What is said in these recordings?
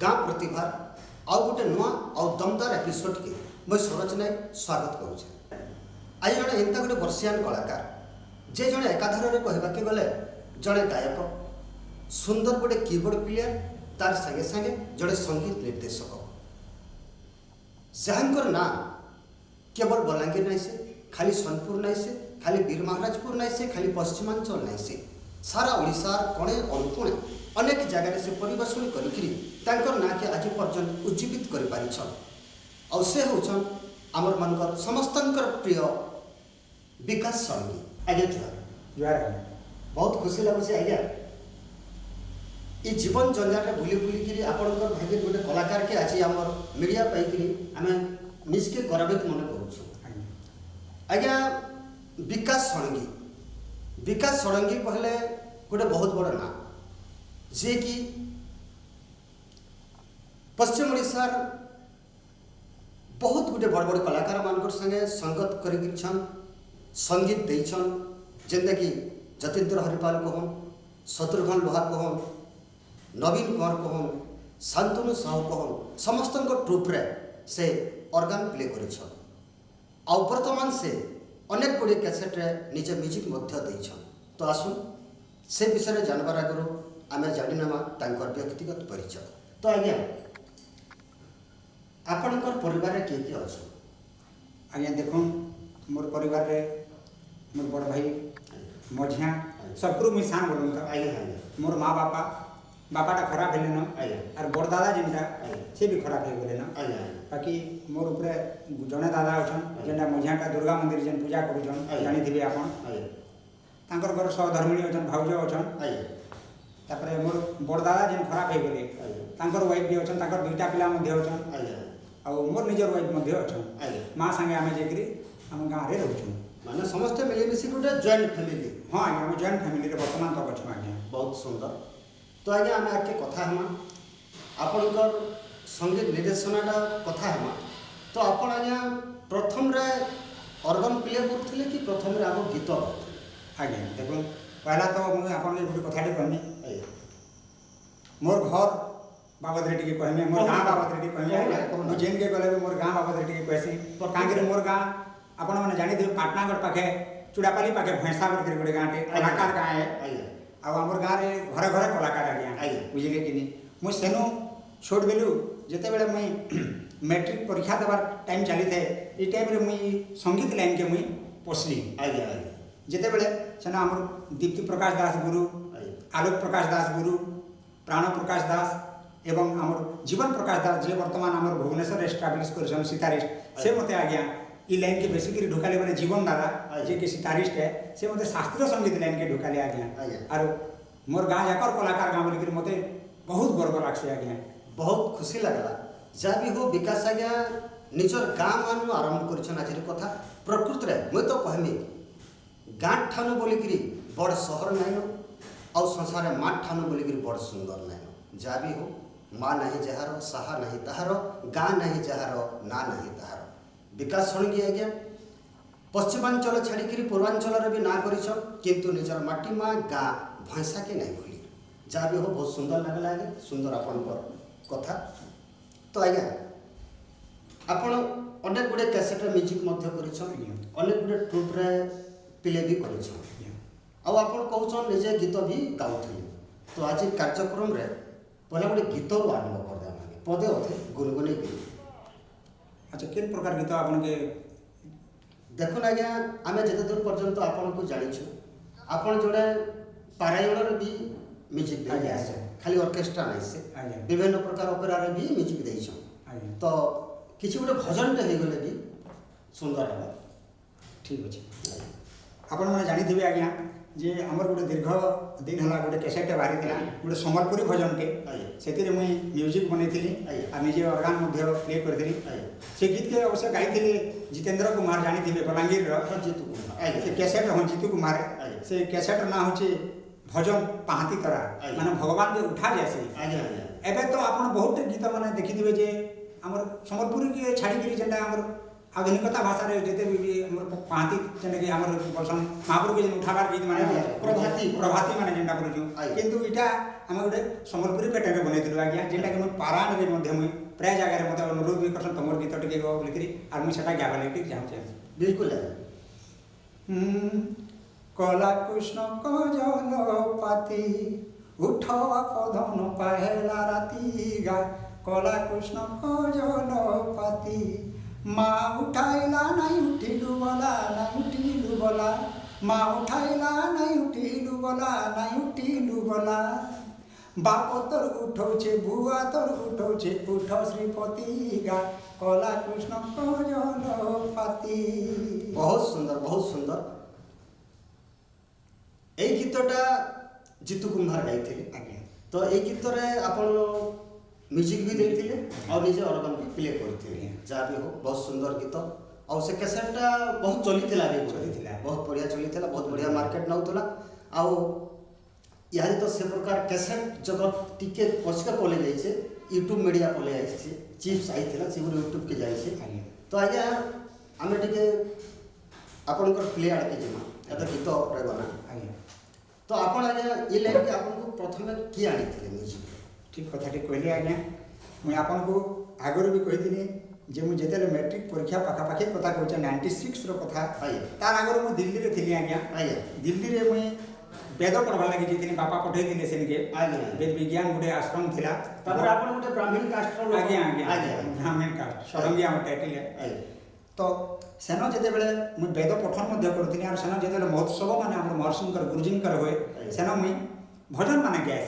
गाँ प्रतिभा आउ गोटे नुआ आउ दमदार एपिसोड के मुझे सरोज नायक स्वागत करुचे। आज जड़े एंता गोटे वर्षियान कलाकार जे जड़े एकाधार कहवाके गले जड़े गायक सुंदर गोटे कीबोर्ड प्लेयर तार संगे संगे जड़े संगीत निर्देशक जहाँकर ना केवल बलांगीर नहीं से खाली सोनपुर नहीं से खाली वीर महाराजपुर नहीं से खाली पश्चिमांचल नहीं से सारा ओडिशार कोणे अनुकोणे अनेक जगह से परिवेषण कर ना के आज पर्यंत उज्जीवित कर होचन आमर मानकर समस्तंकर प्रिय विकास षडंगी। आज्ञा जुआर जुआर बहुत खुशी लगुच आज्ञा ये जीवन जंजाटे बुली बुलिकी आपंकर भाग्य गोटे कलाकार के आज आम मीडिया पाई आम निजके गौरवित मन करुँ। आज्ञा विकास षडंगी कहले गोटे बहुत बड़ ना जे कि पश्चिम ओडिशार बहुत गोटे बड़ बड़ कलाकार मान संगे संगत कर संगीत देछन जेंदा कि जतीन्द्र हरिपाल कहन शत्रुघ्न लोहार कहन नवीन कुमार कहन शांतनु साहू कहन समस्त ट्रुप्रे से ऑर्गन प्ले करिछन आ वर्तमान से अनेक गुड़े कैसेट्रे निज म्यूजिक मध्य देछन। तो आसुन से विषय जानवर आगु आम जाणीनमा व्यक्तिगत परिचय। तो आज्ञा आपणकर परिवार किए किए अच्छा? आज्ञा देखो मोर परिवार रे मोर बड़ भाई मझिया सबकु मुझे सान बोलूँ तो मोर माँ बापा बापाटा खराब है न और बड़ दादा जिनटा से भी खराब हो गए न बाकी मोर उपरे जड़े दादा अच्छा जेनटा मझियाटा दुर्गा मंदिर जेन पूजा करुन जानी थे आप घर सहधर्मिणी अच्छा भाउज अच्छा तापर मोर बड़ दादा जेन खराब हो गए वाइफ भी अच्छा दुईटा पिला अच्छा मोर निजर वाइफ अच्छा माँ सांगे आम जाकि आम गाँव में रोचु माने समस्त मिलमिशी गोटे जॉइंट फैमिली। हाँ आम जॉइंट फैमिली बर्तमान तक अच्छा आज्ञा बहुत सुंदर। तो आज्ञा आम आगे कथा आपणकर संगीत निर्देशनाटा कथा तो आपण आज्ञा प्रथम रे ऑर्गन प्ले करथिले कि प्रथम रे आप गीत आज्ञा देखो पहला तो मुझे आपन गोटे कथाटे कहमी मोर घर बाबद रे कहमी मोर गाँ बाबद रे कहमी जेन के गले मोर गाँ बाबद रे कहसी कांगे मोर गाँ आपण मैंने जानी थे पाटनागढ़ पाखे चुड़ापाली पाखे भैंसा कर गोटे गाँटे कलाकार गाँ है आमर गाँव में घरे घरे कलाकार आज्ञा बुझे कि मुझे सेनु छोट बेलू जिते बड़े मुई मैट्रिक परीक्षा देवार टाइम चली थे ये टाइम रे मुई संगीत लाइन के मुई पशली जिते बड़े सेना आमर दीप्ति प्रकाश दास गुरु आलोक प्रकाश दास गुरु प्राण प्रकाश दास एवं आमर जीवन प्रकाश दास जे वर्तमान आमर भुवनेश्वर एस्टाब्लिश कर सितारिस्ट से मत आज्ञा ई लाइन के बेसिकली ढुकाले बोले जीवन दादा जे कि सितारिस्ट है से मत शास्त्रीय संगीत लाइन के ढुकाले आज्ञा और मोर गाँ जाकर कलाकार गाँव बोलिक मत बहुत गर्व लागसे आज्ञा बहुत खुशी लगला जा भी हो विकास आज्ञा निजर गाँ मान आरंभ कर आज कथा प्रकृत में मुझे तो कहमी गाँ ठानु बोलिक बड़ सहर नाइन आ संसार माँ ठानु बोलिक बड़ सुंदर नाइन जा भी हो माँ नहीं जार साहा नहीं ताहार गाँ नहीं जार ना नहीं ताहार विकास षडंगी आज्ञा पश्चिमांचल छाड़ी पूर्वांचल भी ना किंतु निजर माटी माँ गाँ भैंसा के नहीं भूली जहाँ भी हो बहुत सुंदर लगला आगे सुंदर आपण कथा। तो आज्ञा आपण अनेक गुड़े कैसेट म्यूजिक अनेक गुड़े ट्रुप्रे प्ले भी कर कहन निजे गीत भी गाँव। तो आज कार्यक्रम रे पहला गोटे गीत आरंभ करदे पदे अधे गुनगुने गीत। अच्छा किन प्रकार गीत आपन के देखुन आज्ञा आम जिते दूर पर्यंत आपन को जानिछु आपन जोड़े पारायण भी म्यूजिक दे खाली ऑर्केस्ट्रा नहीं से विभिन्न प्रकार ओपेरा रे भी म्यूजिक देइछन तो किछि गोटे भजनटे हो गले भी सुंदर है। ठीक अच्छे आपण मैंने जानी आज्ञा जे आमर गोटे दीर्घ दिन है गोटे कैसेट बाहरी गोटे सम्बलपुरी भजनटे से मुई म्यूजिक बनई आ निजे ऑर्गन प्ले करी से गीत के अवश्य गाई जितेंद्र कुमार जानी थे बलांगीर जीतू कुमार से कैसेट हाँ जीतू कुमार से कैसेट ना हूँ भजन पाहाती तरा माने भगवान जो उठा जासी एबे तो आप बहुत गीत मैंने देखी जे आमर सम्बलपुरी के छाड़ी जेनटा आमर आधुनिकता भाषा रे जेते भी पाहाती जेने कि आमर बसन महाप्रभु के उठाबार गीत माने प्रभाती माने जेनटा करू किंतु इटा आम गोटे सम्बलपुरी पैटर्न बनईलु आज्ञा जेनटा कि पारान मुझे प्राय जगह मत अनुरोध भी करसन तुम गीत टे गो बोलिकी आर मुझे गावा लगे चाहूँ। बिल्कुल कला कृष्ण कजल पाती उठवा पधन पहला राती गा कला कृष्ण कजल पाती माँ उठाइला नहीं उठिलु बला नहीं उठिलु बला माँ उठाइला नहीं उठिलु बला नहीं उठिलु बला बाप तोर उठौछे बुआ तोर उठौछे उठ श्रीपति गा कला कृष्ण कजल पाती। बहुत सुंदर बहुत सुंदर। এই গীতটা জিতু কুম্ভার গাইଥିଲେ आज्ञा তো এই গীতরে ଆପଣ म्यूजिक भी ଦେଇଥିଲେ ଆଉ ନିଜେ ଅର୍ଗାନ ବି ପ୍ଲେ କରିଥିଲେ ଯାହା ବି ହଉ ବହୁତ ସୁନ୍ଦର ଗୀତ ଆଉ ସେ କ୍ୟାସେଟଟା ବହୁତ ଚଲିଥିଲା ବି ଚଲିଥିଲା ବହୁତ ବଢ଼ିଆ ଚଲିଥିଲା ବହୁତ ବଢ଼ିଆ ମାର୍କେଟ ନଉଥିଲା ଆଉ ଇହାଦେ ତ ସେ ପ୍ରକାର କ୍ୟାସେଟ ଜଗତ ଟିକେ ପଛକେ ପଳେଇ ଯାଇଛେ ୟୁଟ୍ୟୁବ ମିଡ଼ିଆ ପଳେଇ ଆସିଛି ଚିପ୍ସ ଆଇଥିଲା ସେଗୁলো ୟୁଟ୍ୟୁବକେ ଯାଇଛେ ତ ଆଜ୍ଞା ଆମେ ଟିକେ ଆପଣଙ୍କର ପ୍ଲେ ଆଡ଼କେ ଯିମା ଏବେ ଗୀତ ଉପରେ ଗଲା आज्ञा तो आपण आज्ञा ये लाइन आपको प्रथम किए आनी म्यूजिक ठीक कथा कहली आज्ञा मुझे आपन को आगुरी भी कही जे मुझे जिते मैट्रिक परीक्षा पाखापाखि कथा कहूँ 96 कथा तार आगुरी मुझे दिल्ली में थी आज्ञा दिल्ली में मुझे वेद पढ़वा लगी जी बापा पठे से वेद विज्ञान गोटे आश्रम थिला गोटे ब्राह्मण कास्ट आज्ञा आज्ञा ब्राह्मण कास्ट सरंगी आम टाइटल है तो सेन जिते बड़े मुझे वेद पठन करुँगी और सेन जिते महोत्सव मान महर्षि गुरुजी हुए सेन मुई भजन मान गाए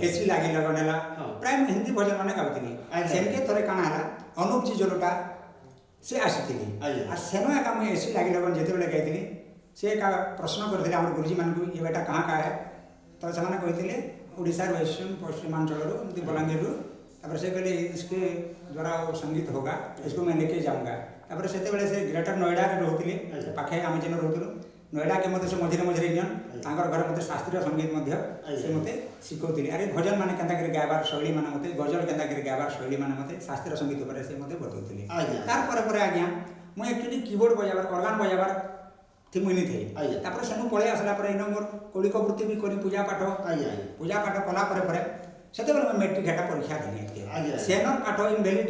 एसी लगे लगन है प्राय हिंदी भजन मान गाँवनी सेनके थोड़े काण है अनुप जी जोटा से आसी और सेन एका मुझे एसी लगे लगन जिते बड़े गाई सी एक प्रश्न करते आम गुरुजी मान को ये बेटा कहाँ का है तो से कहते ओडिशा पश्चिम पश्चिमांचल बलांगीर तापर से कहले इसके द्वारा वो संगीत होगा इसको मैं लेके जाऊँगा तापर से ग्रेटर नोएडा रोते पाखे आम जेन रोलु नोएडा के मत से मझे मझे नियन घर मत शास्त्रीय संगीत से मत शिखौली अरे भजन मान के गायबार शैली मान मत गजल के गायबार शैली मान मत शास्त्रीय संगीत पर से मत बताऊली तार आज्ञा मुझे एक्चुअली कीबोर्ड बजाबार अर्गान बजाबार थी मुझे थे तापर से पलि आसला इन मोर कौलिक वृत्ति भी करी पूजा पाठ कला से मैट्रिक हेटा परीक्षा देली सेनर पाठ इनभैलिड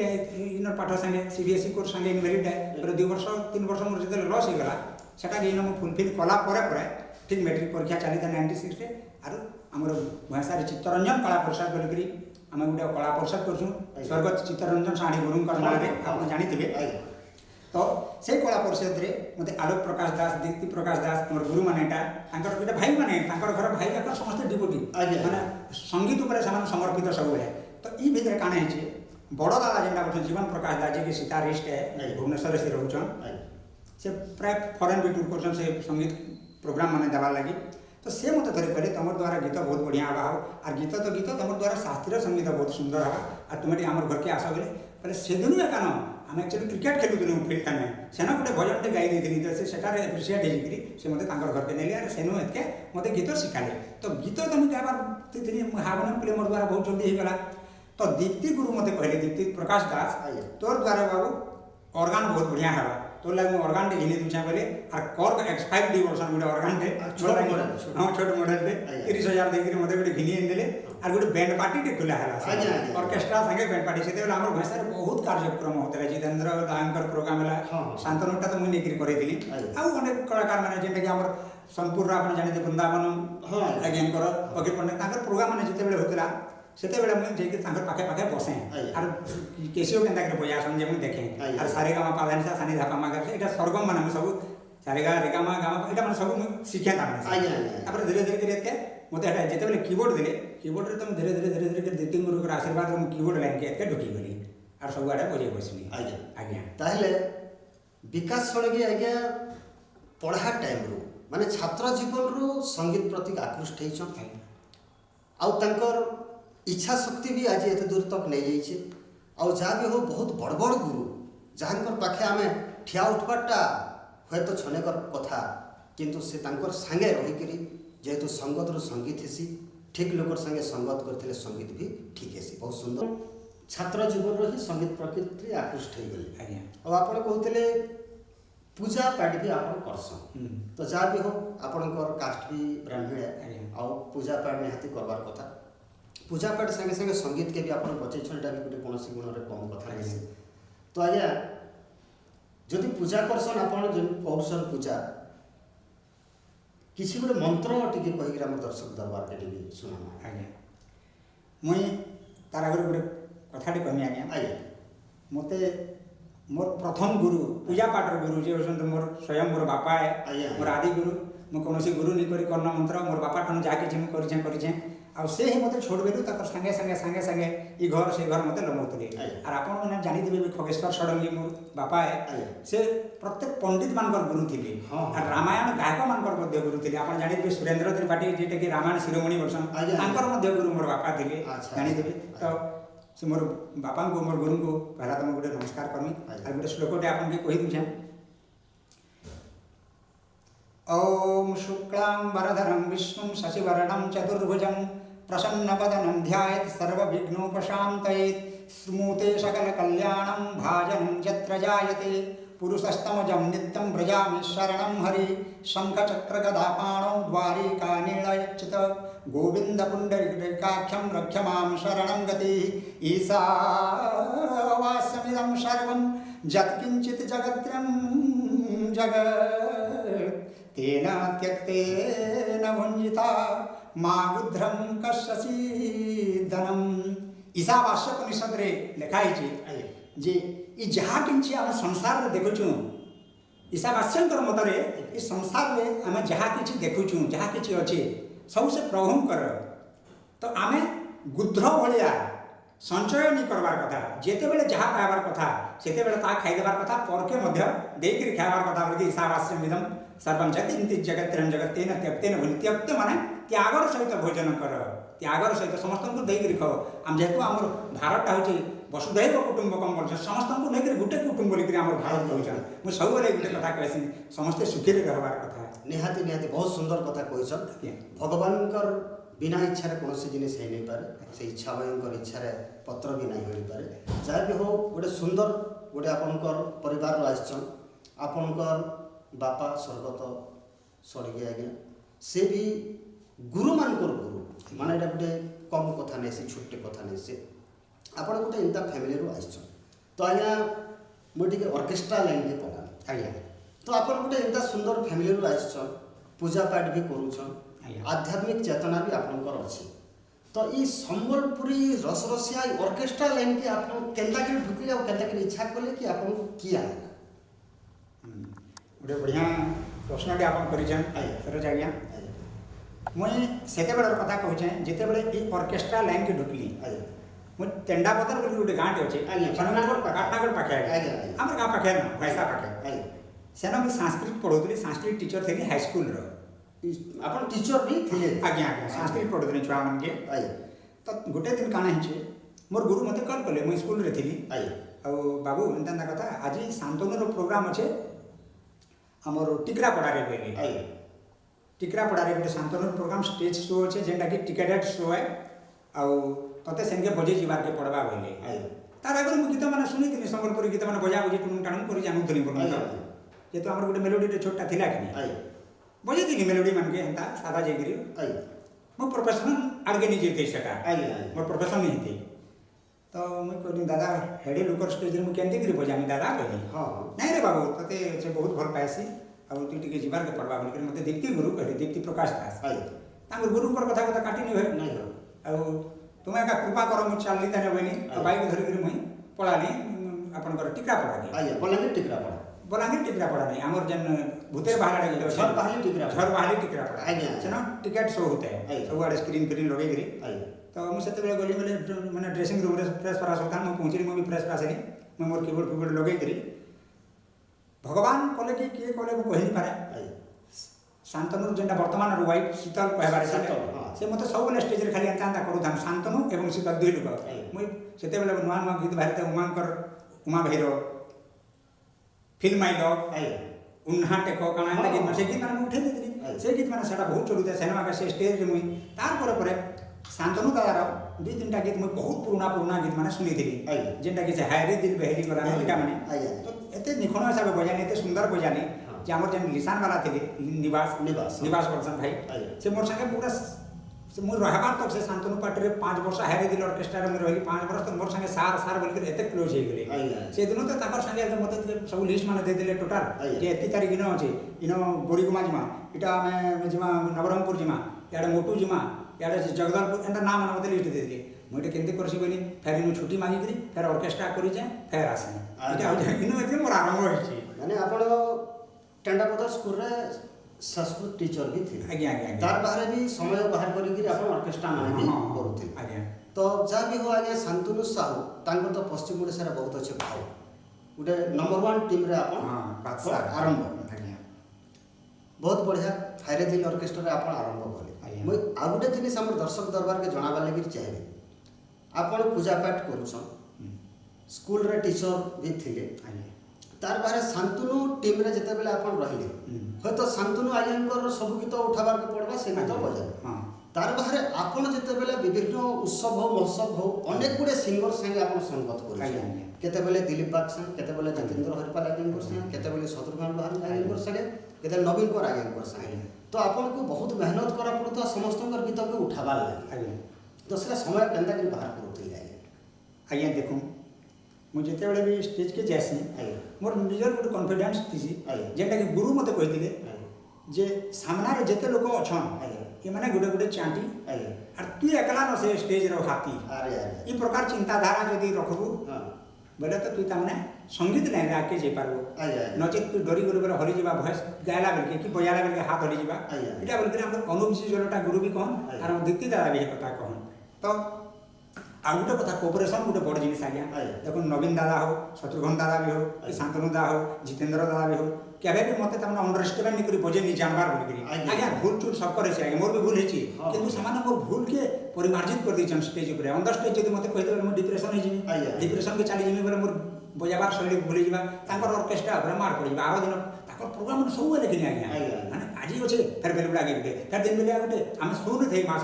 इनर पाठ संगे सीबीएसई कोर्स संगे इनभैलिड है 2 वर्ष 3 वर्ष मोर जो लॉस हो गला सेटा इन फुलफिल कला ठीक मैट्रिक परीक्षा चली था 96 आर आमर भाषा चित्तरंजन कला परिषद बोलिकी आम गोटे कला परिषद कर स्वर्गत चित्तरंजन साणी गुरु आप जानी तो से कला परिषद रे मते आलोक प्रकाश दास दीप्ति प्रकाश दास मोर गुरु माने गोटे भाई माने घर भाई जाकर समस्त डिवोटी माने संगीत उपर समर्पित सब है तो ये भितर काण है बड़ दादा जेनटा बोलते जीवन प्रकाश दास जी की सितारिस्ट है भुवनेश्वर से रोचन से प्राय फॉरेन भी टूर कर संगीत प्रोग्राम माने देवार लगी तो से मत थोड़े कहले तुम द्वारा गीत बहुत बढ़िया हवा हो और गीत तो गीत तुम द्वारा शास्त्रीय संगीत बहुत सुंदर हवा और तुम्हें आम घर के आस गले पहले से दिन एकान आम एक्चुअली क्रिकेट खेलुलु फिल्ड में सेना गोटे भजन गाई देती तो सेटारे एप्रिसीएट होगी से मत घर के नेली सेनु एतके मत गीत शिखाले तो गीत तुम गायबार हारमोनियम प्ले मोर द्वारा बहुत जल्दी होगा तो दीप्ति गुरु मत कहले दीप्ति प्रकाश दास तोर द्वारा बाबू अर्गान बहुत बढ़िया है तो लगे मुझे अर्गान घिनी दूचा बोले और कर्क X5 डिवोर्सन गोटे अर्गान हाँ छोट मॉडल 30,000 देकर मत गोटे घिनी आनदे और गोटे बैंड पार्टी टे खुला है ऑर्केस्ट्रा संगे बैंड पार्टी से आम भाषा बहुत कार्यक्रम होता है जितेंद्र दायकर प्रोग्राम है शांतनुटा तो मुझे करेदी अनेक कलाकार मैंने जेनटा कि सोनपुर आप जानते वृंदावन आज्ञाकर अखिल पंडित प्रोग्राम मैंने जिते होता से मुझे पाखे पाखे बसे और केसीओ के बजासन जे मुझे देखे और सारे गामा पाधानी सानी धापा मागर यहाँ स्वर्गम मान सब सारे गा रे गामा गामा यहाँ मैंने सब शिखे तापर धीरे धीरे धीरे मत जिते कीबोर्ड देले कीबोर्ड तो धीरे धीरे धीरे धीरे दीदी गुरु आशीर्वाद कीबोर्ड लाइन के ढुकी गली और सब आड़े बजे बसली आज्ञा ताहले विकास षडंगी आज्ञा पढ़ा टाइम रू माने छात्र जीवन रू संगीत प्रति आकृष्ट होइछन आउ तंकर इच्छा शक्ति भी आज एत दूर तक नहीं जाइए आउ जहाँ भी हो बहुत बड़ बड़ गुरु जहाँ पाखे आम ठिया उठवाटा हे तो छनेकर कथा किंतु से तांकर संगे रहीकि जेहेतु संगत रू संगीत हेसी ठीक लोकर संगे संगत करते संगीत भी ठीक हेसी बहुत सुंदर छात्र जीवन ही संगीत प्रकृति आकृष्ट हो गले और आप कहते पूजा पाठ भी आप करसन तो जहाँ भी हो आपणकर कास्ट भी ब्राह्मण है आउ पूजा पाठ निहाती करवार कथा पूजा पाठ संगे संगे संगीत के भी आप बचेछन एटा भी गोटे कोनोसी गुण रे कम कथा नहीं से तो आज्ञा जदि पूजा करसन आपण जे करसन पूजा किसी गोटे मंत्र टिके कहि के हमर दर्शक दरबार के टिके सुनामा आज्ञा मुई तार आगे गोटे कथाटी कहमी आज्ञा आज्ञा मते मोर प्रथम गुरु पूजा पाठर गुरु जे होसन मोर स्वयं मोर बापा है आज्ञा मोर आदि गुरु मो कोनोसी गुरु नि करी कर्ण मंत्र मोर बापा टन जा के जे करिछे आ से ही मते छोड़ बेलु तकर संगे संगे ई घर से घर मते लमौतले और आपण माने जानि देबे खगेश्वर षडंगी मोर बापा है से प्रत्येक पंडित मानकर गुरु थिले और रामायण गायक मानकर मध्य गुरु थिले आपण जानि देबे सुरेंद्र त्रिपाठी जेटे कि रामायण शिरोमणि वर्षन तांकर मध्य गुरु मोर बापा थिले जानि देबे तो से मोर बापा को मोर गुरु को पहला तो गोटे नमस्कार करमी और गोटे श्लोकटे आपन के कहि दुछे ओम शुक्लांबरधरं विष्णुं शशिवर्णं चतुर्भुजं प्रसन्नवदनं ध्यायेत् सर्वविघ्नोपशान्तयेत् स्मूते सकलकल्याणं भाजनं यत्र जायते पुरुषस्तमजं नित्यं व्रजामि शरणं हरि शङ्खचक्रगदापाणौ द्वारिकानीलयच्युत गोविन्दपुण्डरीकाख्यं रक्ष्यमां शरणं गतिः ईशावास्यमिदं सर्वं यत्किञ्चित् जगत्रयं जगत् तेन त्यक्तेन भुञ्जिता मागुध्रं कस्यचिदनम् ईशावास्य उपनिषद रे लिखा है जे ई जहाँ किंची आम संसार रे देखुचु ईशावास्यंकर मतरे ई संसार रे आम जहाँ किछि देखुचु जहाँ किछि अछि सब से प्रभुंकर तो आमे गुध्र भलिया संचय नहीं करवार कथा जेते बेले जहाँ पाइबार कथा सेते बेले ता खाई देबार कथा परके मध्य देकरी खाइबार कथा बोली ईशावास्यमिदं सर्वं जगत् जगत्त्रयं जगत्तेन त्यक्तेन भुञ् त्यक्त माने त्यागर सहित भोजन कर त्यागर सहित समस्त को देकरी खाओ आम जेहेतु आमर भारतटा होची वसुधैव कुटुंबकम बोल समस्त को लेकर गोटे कुटुंब बोलिक आमर भारत कहछन मु सब बेले गोटे कथा कहसी समस्त सुखी रे रहबार कथा निहाती निहाती बहुत सुंदर कथा कहछन भगवानकर बिना इच्छा रे कोनोसी जिनिस हे नहीं पारे से इच्छा भयंकर इच्छा रे पत्र भी नहीं होई पारे जा भी हो गोटे सुंदर गोटे आपनकर परिवार रो आछन आपनकर बापा स्वर्गत सड़ी गया आज्ञा से भी गुरु मानकर गुरु माने एटा गोटे कम कथा नहीं से छोटे कथा नहीं से आपण गोटे इंता फैमिली रो आछन तो आज्ञा मोटी के ऑर्केस्ट्रा लाइन के पका आज्ञा तो आपण गोटे इंता सुंदर फैमिली रो आछन पूजा पाठ भी करूछन आध्यात्मिक चेतना भी आपनकर अछि तो ई संबलपुरी रसरसिया ऑर्केस्ट्रा लाइन के आपन केंदा के ढुकले और केंदा के इच्छा करले कि आपन किया गोटे बढ़िया प्रश्नटे आपन करिछन सरोज आज्ञा मुई सेते बेलर कथा कहूछे जेते बेले ई ऑर्केस्ट्रा लाइन के ढुकली मु तेंडापतर बोली गोटे गाँटे अच्छे पाटनागढ़ पाखे आम गाँ पाखे न भैसा पाखे सेना मुझे संस्कृत पढ़ौली संस्कृत टीचर थी हाई स्कूल आपन टीचर भी थे आज्ञा आज्ञा संस्कृत पढ़ौली छुआ मन के तो गोटे दिन काना है मोर गुरु मते कॉल कले मुझे स्कूल रे थी आ बाबू एंता कथा आज शांतनु प्रोग्राम अच्छे आमर टिकरापड़ा रे कहले टिकरापड़ा रे गोटे शांतनु प्रोग्राम स्टेज शो अच्छे जेनटा कि टिकेटेड शो है आउ तते सेनके बजे जीवार के पड़वा बोले तार आगे मुझे गीत मैंने शुणी संबलपुरी गीत मैंने बजा बुझी टुणुन टाणुन कर जानूली जेहेतु आम गोटे मेलोडी छोटा थिला कि बजे थी मेलोडी मान के हेन्ता सादा जाकि मो प्रोफेशन आगे नहीं जेते सेटा मोर प्रोफेशन नहीं थी तो मुझे कहली दादा हेडी लुकर स्टेज में केमती बजामी दादा कहली नहीं रे बाबू तते से बहुत भल पाएसी आ तु टिके जीवार के पड़वा बोल मते दीप्ति गुरु कहली दीप्ति प्रकाश दास गुरुकर कथा कथा काटी नहीं हो तुम्हें का कृपा करो मुझे चलनी तेने बोली बाइक धरिक मुई पढ़ानी आपनकर टिकरापड़ा बलांगीर टिकरापड़ा नहीं आमर जेन भूतेर बाहर झर बाहली टिकरापड़ा सेना टिकेट शो होता है सब आड़े स्क्रीन फ्रीन लगे गिरी तो मुझे से गली बोले मैंने ड्रेसिंग रूम फ्रेश फ्राश होता मुझे पहुँची मुझे फ्रेश फ्राश है मैं मोर कीबोर्ड फीबोर्ड लगे गिरी भगवान कले कि किए कले वो कहि पारे शांतनु जेनटा वर्तमान वाइफ शीतल कहबार से मत सब स्टेज रे खाली एंता करूथान शांतनु एवं शीतल दुई लोक मुई सेते बेले नुआ नुआ गीत बाहरी उमांकर उमा भैर फिल्म आइल उन्हा टेको काना एंता गीत से गीत मैंने उठे देती से गीत मैंने सेटा बहुत चलुता सिनेमा के से स्टेज रे मुई तार परे शांतनु दादार दुई तीन गीत मुई बहुत पुराना गीत मैंने शुनी थी जेनटा कि हायरे दिल बहेली गला एटा माने तो एते निखण हिसाब बजानी एते सुंदर बजानी जे हमर जेन लिसान वाला थे निवास वर्षन भाई से मोर संगे पूरा से मुझे रहबार तक से शांतनु पार्टी 5 वर्ष हारे दिल ऑर्केस्ट्रा में रही 5 वर्ष तो मोर संगे सार सार बोल एत क्लोज हो गए से दिन तो ताकर संगे मते सब लिस्ट माने दे दिले टोटल जे एती तारीख इन अछि इन बोरीगुमा जिमा इटा में जिमा नवरंगपुर जिमा याडे मोटू जिमा याडे जगदलपुर एंता नाम मते लिस्ट दे दिले मुझे केंते करसी बोली फेर इन छुट्टी मांगी करी फेर ऑर्केस्ट्रा करी जाए फेर आसे इटा इन एते मोर आरंभ होइछि माने आपण टेंडापदा स्कूल रे संस्कृत टीचर भी थे आज्ञा आज्ञा तार बाहर भी समय बाहर करी आपण ऑर्केस्ट्रा माने भी करूथे आज्ञा तो जा भी हो आगे शांतनु साहू तांको तो पश्चिम ओडिसा रे बहुत अच्छे भाव उडे नंबर 1 टीम रे आपण आरंभ आज्ञा बहुत बढ़िया फायरे दिल ऑर्केस्ट्रा रे आपण आरंभ कले मैं आ गुटे जिनिस हमर दर्शक दरबार के जणाबा लागि चाहे आपण पूजा पाठ करूछन स्कूल रे टीचर भी थिले तार बारे शांतनु टीम रे जते बेले आपण रहिले होय तो शांतनु आयंकर सब गीत उठाबार के पड़बा से गीत बजाय तार बारे आपण जते बेले विभिन्न उत्सव हो महोत्सव हो अनेक गुडे सिंगर संगे आपण संगत करू केते बेले दिलीप बाग संग केते बेले जतेंद्र हरिपाल आयंकर संग केते बेले शत्रुघ्न बहादुर आयंकर संगे केते नवीन कर आयंकर संगे तो आपण को बहुत मेहनत करा पड़तो समस्तकर गीत के उठाबार लागि तो से समय केंदा के बाहर करूथि आज्ञा देखो मु जेते बेले भी स्टेज के जासी मोर निजर गुड कॉन्फिडेंस थिसी जेटा कि गुरु मते कहिदिले जे सामना रे जेते लोक अछन ये माने गुडे गुडे चांटी और तू एकला न से स्टेज रो हाथी अरे अरे ई प्रकार चिंताधारा यदि रखबू बेले तो तू तामने संगीत लाइन आके जे पारबो नचित तू डरी गुरु हरि जीवा भॉइस गायला बेल के कि बजाला बेल के हाथ हरि जीवा इटा बोल के हम अनुप जी जोलटा गुरु भी कहन और हम दीप्ति दादा भी कथा कहन तो आ गोटे कथा कोऑपरेशन गोटे बड़ जिनिस आज्ञा देखो नवीन दादा हो शत्रुघ्न दादा भी हो कि शांतनु दादा हो जितेंद्र दादा भी हो केबे भी मते तमने अंडरस्टैंड नहीं करी बजे नहीं जानबार बोल करी आज्ञा भूल चूक सब करे से आज्ञा मोर भी भूल हेची किंतु सामान्य मोर भूल के परिमार्जित कर दी स्टेज ऊपर ऑन द स्टेज यदि मते कहि देबे मो डिप्रेशन हे जिमी डिप्रेशन के चली जिमी बोले मोर बजाबार शैली भूल जिबा तांकर ऑर्केस्ट्रा ब्रह्मार पड़िबा आरो दिन ताकर प्रोग्राम सब लेकिन आज्ञा माने आजी होचे फेर बेल उड़ा गेटे फेर दिन बेले आगटे हम सुन थे मास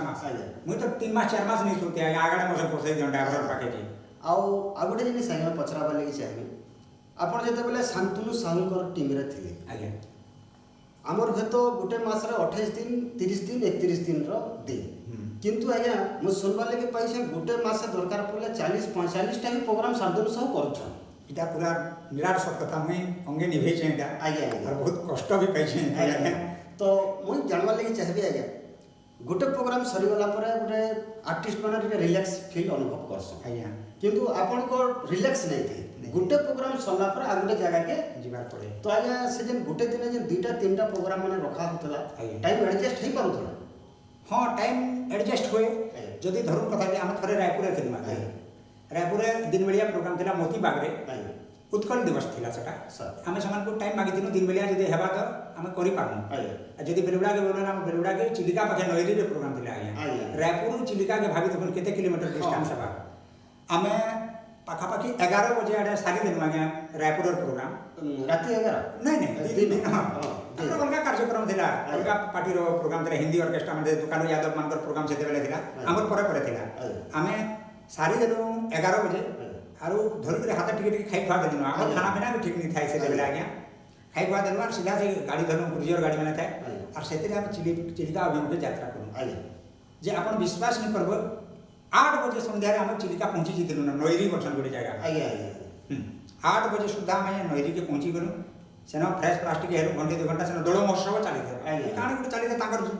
मुई तो 3 मास 4 मास नहीं सुनते आगडे मसे पोसे जंडा घर पाके जी आउ आगुटे जिनि संगे पचरा बाले कि चाहे आपण जते बेले शांतनु साहुकर टीम रे थिले आज्ञा हमर हेतो गुटे मास रे 28 दिन 30 दिन 31 दिन रो दिन किंतु आज्ञा मु सुनबा लगे पैसा गुटे मास दरकार पड़ले 40 45 टा प्रोग्राम शांतनु साहू करछन इटा पूरा निराट सब कथा मुई अंगे निभे छै इटा आज्ञा और बहुत कष्ट भी पाइ छै तो मुई जानबा लगे चाहबी आज्ञा गोटे प्रोग्राम सरी गला परे गोटे आर्टिस्ट माने टिके रिलैक्स फील अनुभव करसो आज्ञा किंतु आपन को रिलैक्स नहीं थे गोटे प्रोग्राम सरला पर आ गोटे जगह के जीवार पड़े तो आज्ञा से जन गोटे दिन जे दुटा तीनटा प्रोग्राम माने रखा होतला टाइम एडजस्ट हे पारुतला हां टाइम एडजस्ट होए जदी धरुन कथा जे हम थरे रायपुर रे थिलमा रायपुर रे दिन बेलिया प्रोग्राम थिला मोती बाग रे उत्कल दिवस थिला सेटा हमें समान को टाइम मागी दिनो दिन बेलिया जदी हेबा तो हम करि पारनु जदी बेलुडा के बोलना हम बेलुडा के चिलिका पाखे नयरी रे प्रोग्राम थिला आज्ञा रायपुर चिलिका के भागी देखन केते किलोमीटर डिस्टेंस बा हमें पाखा पाखी 11 बजे आडे सारी दिन आज्ञा रायपुर रे प्रोग्राम राती 11 नहीं दिन हां हमरा उनका कार्यक्रम थिला उनका पार्टी रो प्रोग्राम थिला हिंदी ऑर्केस्ट्रा में दुकान यादव मानकर प्रोग्राम से बेले थिला हमर परे थिला हमें सारी दिन 11 बजे आरो धर के हाथ टिके टिके खाइ खा देनु आ खाना पीना भी ठीक नहीं थाई से देबे आज्ञा खाइ खा देनु सीधा से गाड़ी धरनु गुर्जर गाड़ी में थाए और सेते हम चिलिका अभिमुखे यात्रा करू जे अपन विश्वास नहीं करबो 8 बजे संध्या रे हम चिलिका पहुंची जितनु नयरी बसन गोटे जगह 8 बजे सुधा हम नयरी के पहुंची गनु सेना फ्रेश प्लास्टिक हेरु घंटे 2 घंटा सेना दोलो महोत्सव चली थे काणी गुटे चली थे ताकर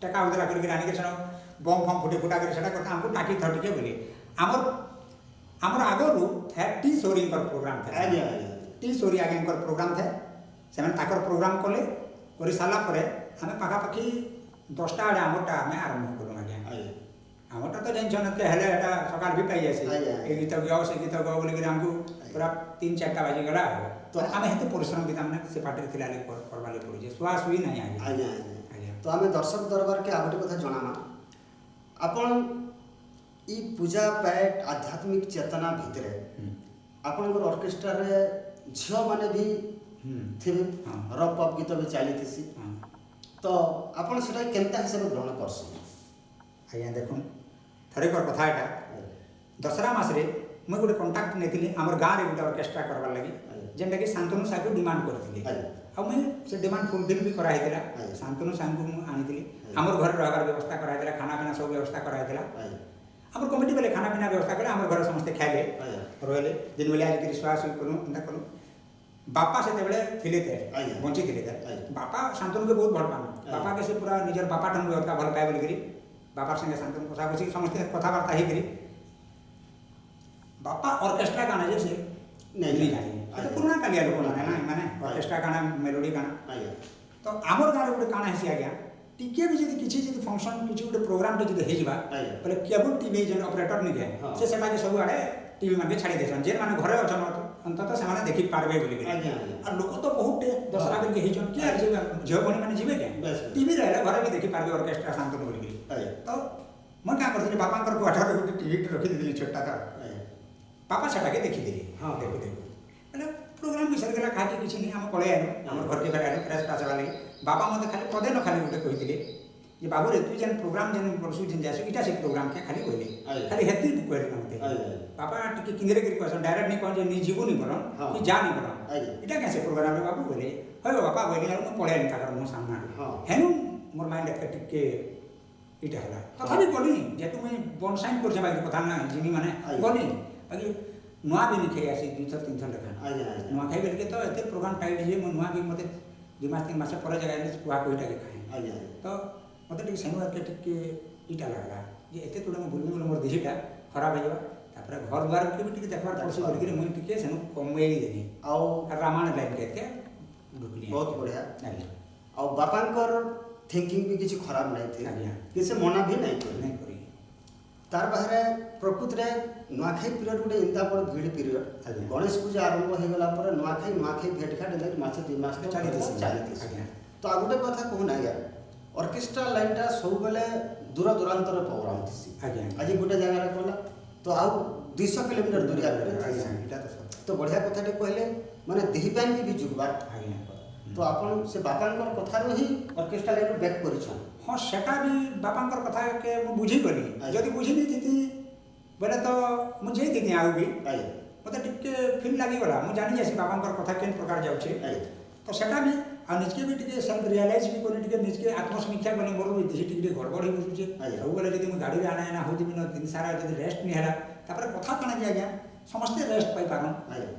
टका उदरा करके रानी के सेना बम फम फुटे फुटा कर सेटा करता हमको टाकी थटिके बोले हमर आगरु 30 सोरी पर प्रोग्राम था आज्ञा 30 सोरी आगे पर प्रोग्राम था सेमन ताकर प्रोग्राम कले करि साला परे हमें पाखा पाखी 10टा आडे हमरटा हमें आरंभ करू आज्ञा हमरटा तो टेंशन के हेले एटा सकाल भी पाई जासी ए गीत गाओ से गीत गाओ बोले कि हमको पूरा 3-4टा बजे गला तो हमें हेते परिश्रम भी हमने से पार्टी थिला ले करवाले पड़ी जे स्वास हुई नहीं आज्ञा तो हमें दर्शक दरबार के आगोटे कथा जणामा आपण ई पूजा पाठ आध्यात्मिक चेतना भितरे आपनकर ऑर्केस्ट्रा रे झियो माने भी थिबे रॉक पॉप गीत भी चली थिसी तो आपण सेटा केनता हिसाब ग्रहण करसु आज्ञा देखो थरे कर कथा एटा दसरा मास रे मैं गोटे कांटेक्ट नेतिली हमर गां रे गोटे ऑर्केस्ट्रा करबा लागि जेंटा कि शांतनु साकु डिमांड करथिली ଆଉ ମୁଇଁ ସେ ଡିମାଣ୍ଡ ଫୁଲଫିଲ୍ ବି କରାହେଇଥିଲା ଶାନ୍ତନୁ ସାଙ୍ଗକୁ ମୁଁ ଆଣିଥିଲି ଆମର ଘରେ ରହିବାର ବ୍ୟବସ୍ଥା କରାହେଇଥିଲା ଖାନା ପିନା ସବୁ ବ୍ୟବସ୍ଥା କରାହେଇଥିଲା ଆମର କମିଟି ବେଲେ ଖାନା ପିନା ବ୍ୟବସ୍ଥା କଲେ ଆମର ଘରେ ସମସ୍ତେ ଖାଇଲେ ରହିଲେ ଦିନ ବେଲେ ଆସିକିରି ଶୁଆ ଶୁଇ କଲୁ ଏନ୍ତା କଲୁ ବାପା ସେତେବେଳେ ଥିଲେ ବଞ୍ଚିଥିଲେ ବାପା ଶାନ୍ତନୁକେ ବହୁତ ଭଲ ପାଆନ୍ତି ବାପାକେ ସେ ପୁରା ନିଜର ବାପା ଠାରୁ ବ୍ୟବସ୍ଥା ଭଲ ପାଏ ବୋଲିକିରି ବାପାର ସାଙ୍ଗେ ଶାନ୍ତନୁ କଥା ବସି ସମସ୍ତେ କଥାବାର୍ତ୍ତା ହେଇକିରି ବାପା ଅର୍କେଷ୍ଟ୍ରା ଗାନା ଯେ ସେ नहीं जानी तो पुराना कालिया लोक माने ना माने ऑर्केस्ट्रा गाना मेलोडी गाना तो आमर गारे गोटे काना हेसी आज्ञा टिके भी जदी किछि जदी फंक्शन किछि गोटे प्रोग्राम टे जदी हेजिबा बोले केबल टीवी जन ऑपरेटर नि जाय से सेमा के सब आड़े टीवी माने छाड़ी देसन जे माने घरे अछन अंतत से माने देखि पारबे बोली और लोक तो बहुत दसरा करके हेजन के जे जे बने माने जीवे के टीवी रहले घरे भी देखि पारबे ऑर्केस्ट्रा शांत बोली तो मैं क्या करथि बापा कर कोठा रे गोटे टीवी रखि दिली छोटा था पापा सेटा के देखि दिली हां देखो देखो माने प्रोग्राम विसर गेला खाके किछि नहीं हम पळे आनो हमर घर के बेटा फ्रेश पास वाले बाबा मते खाली पदे न खाली गोटे कहिथिले जे बाबू रे तू जन प्रोग्राम जन परसु जन जासु इटा से प्रोग्राम के खाली कहले खाली हेती कहले नते पापा टिके किंगरे के क्वेश्चन डायरेक्ट नहीं कहन जे नि जीवो नहीं बरन कि जा नहीं बरन इटा कैसे प्रोग्राम रे बाबू कहले होय बाबा कहले हम पळे आनी ताकर मो सामना हेनु मोर माइंड टिके इटा हला तथापि बोली जे तू मैं बन साइन कर जबा कथा ना जिनी माने बोली बाकी नुआ भी लिखे आसी 2-3 लेखा नुआ खाई बेल के तो एते प्रोग्राम टाइट जे नुआ भी मते 2 मास 3 मास पर जगह ने कुआ कोइटा के खाए तो मते टिक सेनु के टिक इटा लागला जे एते तोडे म बुलबुल मोर देहिटा खराब हो जाबा तापर घर द्वार के भी टिक देखबार पड़सी बोल के मुई टिके सेनु कमई देनी आ रामायण लाइन के ढुकली बहुत बढ़िया आ बापांकर थिंकिंग भी किछि खराब नहीं थी किसे मना भी नहीं करी तार बाहरे प्रकृत रे नुआखाई पीरियड गोटे इंता बड़ भीड़ पीरियड गणेश पूजा आरंभ हो गला पर नुआखाई भेट घाट ले मास 2 मास चली तो आ गोटे कथा कहूना यार ऑर्केस्ट्रा लाइनटा सब बेले दूर दूरांतर प्रोग्राम थी आज गोटे जगह रे कोला तो आ 200 किलोमीटर दूरिया तो बढ़िया कथाटे कहले माने देही पान भी जुगबार तो आपण से बापांकर कथा रो ही ऑर्केस्ट्रा लाइन बैक करिछन हाँ सेटा भी बापांकर कथा के मु बुझी गली जदी बुझी नहीं थी बेले तो मु जेई थी आउ भी मते टिके फील लागी गला मु जानि जैसे बापांकर कथा केन प्रकार जाउ छे तो सेटा भी आ निजके भी टिके सेल्फ रियलाइज भी कोनी टिके निजके आत्मसमीक्षा कोनी मोर भी देही टिके गड़बड़ ही बुझु छे सब बेले जदी मु गाड़ी रे आना ना होती बिना दिन सारा जदी रेस्ट नहीं हला तापर कथा कना जे आज्ञा समस्त रेस्ट पाई पारन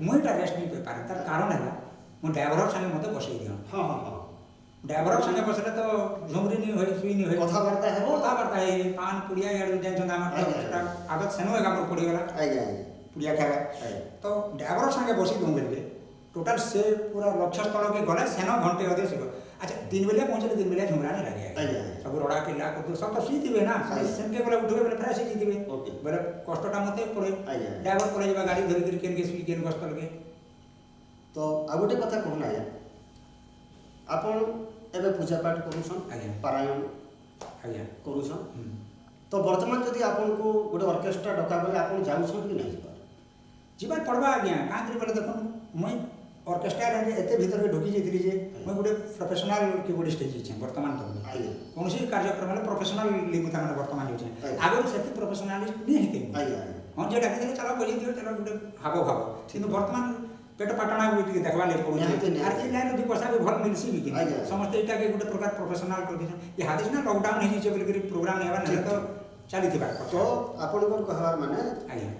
मुइटा रेस्ट नहीं पाई पारन तार कारण हला मु ड्राइवर संगे मते बसई दियो हां हां ड्राइवर संगे बसले तो झुमरी नहीं होई सुई नहीं होई कथा वार्ता है पान पुड़िया यार जाय छन हमर आदत सेनो एका पर पड़ी गला पुड़िया खावा तो ड्राइवर संगे बसी दो बेले टोटल से पूरा लक्ष्य स्थल के गले सेनो घंटे अधे सिगो अच्छा दिन बेले पहुंचले दिन बेले झुमरा नहीं लागे सब रोड़ा किला को सब तो सी दिबे ना सेम के बेले उठबे बेले फ्रेश ही दिबे बेले कष्टटा मते पड़े ड्राइवर पड़े जबा गाड़ी धरि धरि केन के सुई केन गस्तल के तो आ गोटे कथा कहना या आपण एबे पूजा पाठ करूछन पारायण करूछन तो वर्तमान जदि आपण को गोटे ऑर्केस्ट्रा डका गले आपण जाउछन कि नहीं जीवन पड़वा आज्ञा कां करी बोले देखो मैं ऑर्केस्ट्रा रे एते भीतर के ढुकी जेतली जे मैं गोटे प्रोफेशनल कीबोर्ड स्टेज छै वर्तमान तो कोनसी कार्यक्रम में प्रोफेशनल लिमिता माने वर्तमान हो छै आगो सेति प्रोफेशनलिस्ट नहीं हेते हम जे डाकी देले चलो बजे दियो चलो गोटे हाबो हाबो किंतु वर्तमान पेट पाटना भी टिके देखबा ले पड़ो आर ई लाइन दि पैसा भी भल मिलसी भी कि समस्त एटा के गोटे प्रकार प्रोफेशनल कर दिस ये हादिस ना लॉकडाउन हे जे बोल प्रोग्राम नेबा ना तो चली थिबा तो आपण कोन कहबार माने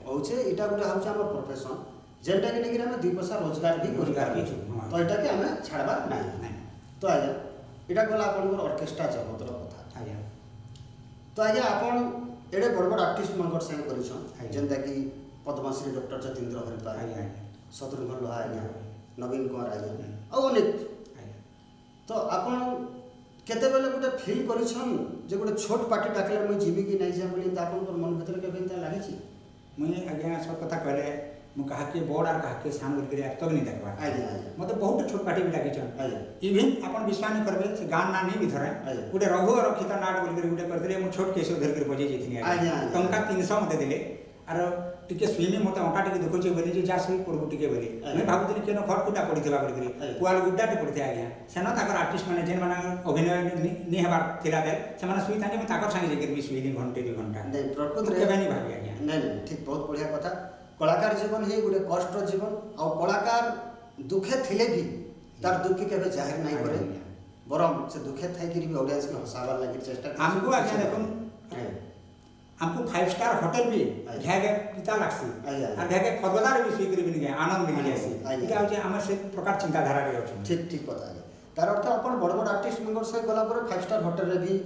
होचे एटा गोटे होचे हमर प्रोफेशन जेंटा के नेगिरा में 2 पैसा रोजगार भी तो एटा के हमें छाड़बा नहीं तो आजा एटा गला आपण को ऑर्केस्ट्रा जगत रो कथा तो आजा आपण एडे बड़ बड़ आर्टिस्ट मनकर संग करिछन जेंता कि पद्मश्री डॉक्टर जतीन्द्र हरिपाल शत्रुघ्न लोहा आज्ञा नवीन कुमार आज्ञा और अनेक तो आपण केते बेले गोटे फील करिछन जे गोटे छोट पार्टी डाकले मैं जीवी कि नहीं जे बोली त आपण को मन भीतर के बेनता लागि छी मुई आज्ञा सब कथा कहले मु कहा के बोर्ड और कहा के सामने करे तो नहीं देखबा मते बहुत छोट पार्टी भी लागि छन इवन आपण विश्वास नहीं करबे से गान ना नहीं भी धरे गोटे रघु और रखिता नाट बोल के गोटे कर दिले मु छोट केसे धर के बजे जेथिनी टंका 300 मते दिले आरो टिके सुइनी मते ओटा टिके देखो जे बोली जे जा सुई पड़बो टिके बोली मैं भाबुतनी केनो खट कुटा पड़िथिबा बोल के कुआल गुड्डाटे पड़िथे आज्ञा सेना ताकर आर्टिस्ट माने जेन माने अभिनय नि हेबार थिला दे से माने सुई ताके ताकर संगे जेकर भी सुइनी घंटे 2 घंटा नहीं प्रकृत रे केबे नहीं भाबी आज्ञा नहीं ठीक बहुत बढ़िया कथा कलाकार जीवन हे गोटे कष्ट जीवन और कलाकार दुखे थिले भी तार दुख के केबे जाहिर नहीं करे बरम से दुखे थाई कि भी ऑडियंस के हसाबार लागि चेष्टा हमको आगे देखो हमको 5 स्टार होटल भी घागे पिता लागसी और घागे खरगदार भी स्वीकृति भी गए आनंद मिल जासी इटा होचे हमर से प्रकार चिंताधारा रे होचे ठीक ठीक कथा है तार अर्थ अपन बड़ बड़ आर्टिस्ट मंगर से गला पर 5 स्टार होटल रे भी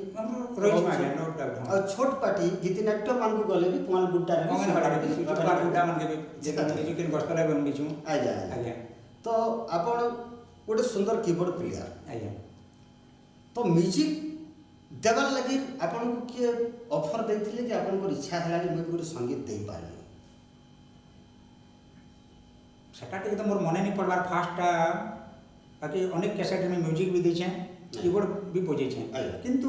रोज मागे नो डाउट और छोट पार्टी गीत नाट्य मान को गले भी पुआल गुड्डा रे मंगन बड़ा भी छोट गुड्डा मन के भी जे म्यूजिक गोस्पेल बन बिचू आज्ञा तो अपन गोटे सुंदर कीबोर्ड प्लेयर आज्ञा तो म्यूजिक देवार लगी आपन को किए ऑफर देथिले कि आपन को इच्छा हला कि मैं गोटे संगीत दे पारनी सेटा टिके तो मोर मने नहीं पड़बार फास्ट बाकी अनेक कैसेट में म्यूजिक भी देछे कीबोर्ड भी बजे छे किंतु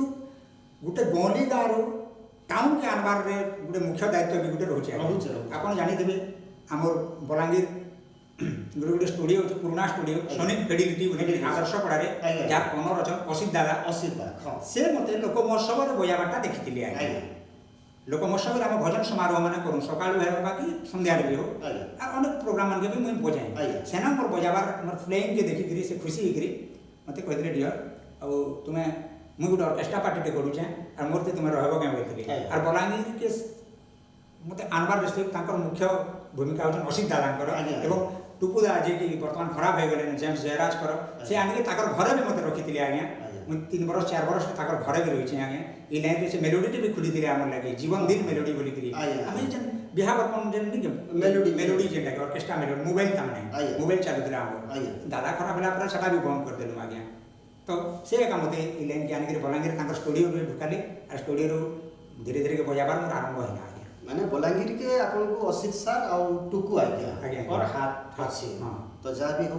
गुटे गोली गारो टाउन के आनबार रे गुटे मुख्य दायित्व भी गुटे रहउचे आपन जानि देबे हमर बलांगीर गुटे स्टूडियो छै पुराना स्टूडियो सोनिक फिडिलिटी बोले आदर्श पड़ारे जार ओनर अछन असित दादा से मते लोक महोत्सव रे बजाबाटा देखितिले आगे लोक महोत्सव रे हम भजन समारोह माने करू सकाळ हे बाकी संध्या रे हो और अनेक प्रोग्राम मन के भी मैं बजाए सेना मोर बजाबार मोर फ्लेइंग के देखि करी से खुशी हिकरी मते कहले डियर अब तुमे मु गुटे ऑर्केस्ट्रा पार्टी टे करू छे और मोर ते तुमे रहबो के बोलतली और बलांगीर के मते आनबार डिस्ट्रिक्ट तांकर मुख्य भूमिका होछन असित दादांकर एवं टुपुदा जे कि वर्तमान खराब हो गले जेम्स जयराज कर से आनिके ताकर घरे भी मते रखितिले आज्ञा मैं 3 वर्ष 4 वर्ष ताकर घरे भी रही आज्ञा ई लाइन रे से मेलोडी भी खुली दिले हमर लागि जीवन दिन मेलोडी बोली करी हम जन बिहा वर्तमान जन नि मेलोडी जे लागे ऑर्केस्ट्रा मेलोडी मोबाइल काम नहीं मोबाइल चालू दिला हम दादा खराब होला पर सेटा भी बंद कर देलु आज्ञा तो से काम मते ई लाइन के आनिके बलांगीर ताकर स्टूडियो रे ढुकाली और स्टूडियो रो धीरे धीरे के बजाबार मोर आरंभ होला माने बलांगीर के आपन को असित सर और टुकु आज्ञा और हाथ से तो जा भी हो